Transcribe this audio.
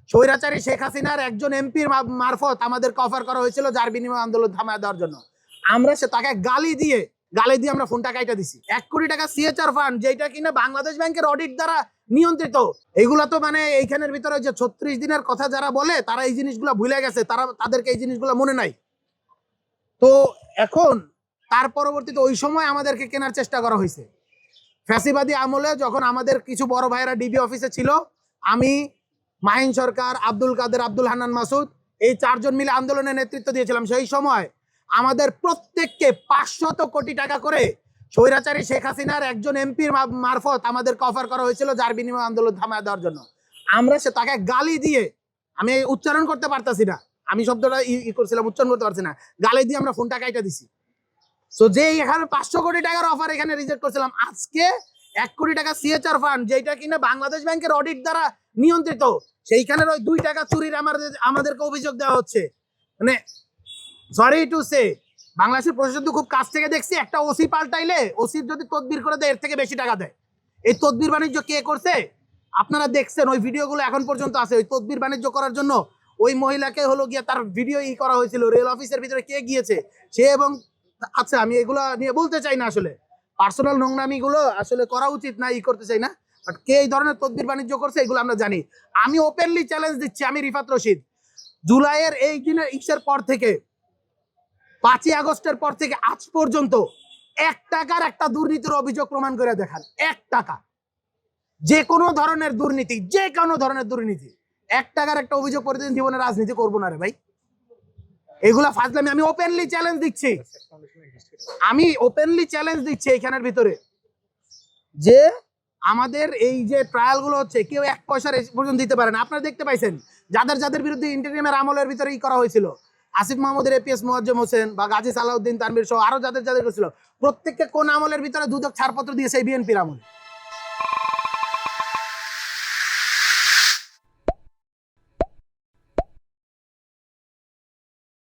স্বৈরাচারী শেখ হাসিনার একজন এমপির মারফত আমাদেরকে অফার করা হয়েছিল, যার বিনিময়ে আন্দোলন থামায় দেওয়ার জন্য। আমরা সে তাকে গালি দিয়ে আমরা ফোনটা কাইটা দিছি। 1 কোটি টাকা সিএচআর ফান্ড, যেটা কিনা বাংলাদেশ ব্যাংকের অডিট দ্বারা নিয়ন্ত্রিত। এগুলা তো মানে এইখানের ভিতরে যে 36 দিনের কথা যারা বলে তারা এই জিনিসগুলো ভুলে গেছে, তাদেরকে এই জিনিসগুলো মনে নাই। তো এখন তার পরবর্তীতে ওই সময় আমাদেরকে কেনার চেষ্টা করা হয়েছে। ফ্যাসিবাদী আমলে যখন আমাদের কিছু বড় ভাইয়েরা ডিবি অফিসে ছিল, আমি, মাহিন সরকার, আব্দুল কাদের, আব্দুল হান্নান মাসুদ, এই 4 জন মিলে আন্দোলনের নেতৃত্ব দিয়েছিলাম। সেই সময় আমাদের প্রত্যেককে 500 কোটি টাকা করে স্বৈরাচারী শেখ হাসিনার একজন এমপির মারফত আমাদেরকে অফার করা হয়েছিল, যার বিনিময়ে আন্দোলন থামায় দেওয়ার জন্য। আমরা সে তাকে গালি দিয়ে, আমি উচ্চারণ করতে পারতাছি না, আমি শব্দটা করছিলাম, উচ্চারণ করতে পারছি না, গালি দিয়ে আমরা ফোনটা কাইটা দিছি। তো যে এখানে 500 কোটি টাকার অফার এখানে রিজেক্ট করছিলাম, আজকে 1 কোটি টাকা সিএচআর ফান্ড, যেটা কিনা বাংলাদেশ ব্যাংকের অডিট দ্বারা নিয়ন্ত্রিত, সেইখানের ওই 2 টাকা চুরির আমাদেরকে অভিযোগ দেওয়া হচ্ছে। মানে সরি টু সে, বাংলাদেশের প্রশাসন খুব কাছ থেকে দেখছি, একটা ওসি পাল্টাইলে ওসির যদি তদবির করে দেয় এর থেকে বেশি টাকা দেয়। এই তদবির বাণিজ্য কে করছে আপনারা দেখছেন, ওই ভিডিওগুলো এখন পর্যন্ত আছে। ওই তদবির বাণিজ্য করার জন্য ওই মহিলাকে হলো গিয়ে তার ভিডিও করা হয়েছিল, রেল অফিসের ভিতরে কে গিয়েছে সে, এবং আচ্ছা আমি এগুলো নিয়ে বলতে চাই না, আসলে পার্সোনাল নোংরামি গুলো আসলে করা উচিত না, করতে চাই না, বাট কে এই ধরনের তদবির বাণিজ্য করছে এগুলো আমরা জানি। আমি ওপেনলি চ্যালেঞ্জ দিচ্ছি, আমি রিফাত রশিদ, জুলাইয়ের এই দিনের ইক্সের পর থেকে 5ই আগস্টের পর থেকে আজ পর্যন্ত 1 টাকার একটা দুর্নীতির অভিযোগ প্রমাণ করে দেখান। 1 টাকা, যে কোনো ধরনের দুর্নীতি, 1 টাকার একটা অভিযোগ প্রতিদিন জীবনে রাজনীতি করবো না রে ভাই, এগুলা ফাজলামি। আমি ওপেনলি চ্যালেঞ্জ দিচ্ছি, এখানের ভিতরে যে আমাদের এই যে ট্রায়াল গুলো হচ্ছে, কেউ 1 পয়সার পর্যন্ত দিতে পারে না। আপনারা দেখতে পাইছেন যাদের বিরুদ্ধে ইন্টারিমের আমলের ভিতরে করা হয়েছিল, আসিফ মাহমুদের, এপিএস মোয়াজ্জেম হোসেন বা গাজী সালাউদ্দিন তানভীর সহ আরো যাদের করেছিল, প্রত্যেককে কোন আমলের ভিতরে দুদক ছাড়পত্র দিয়েছে, বিএনপির আমলে।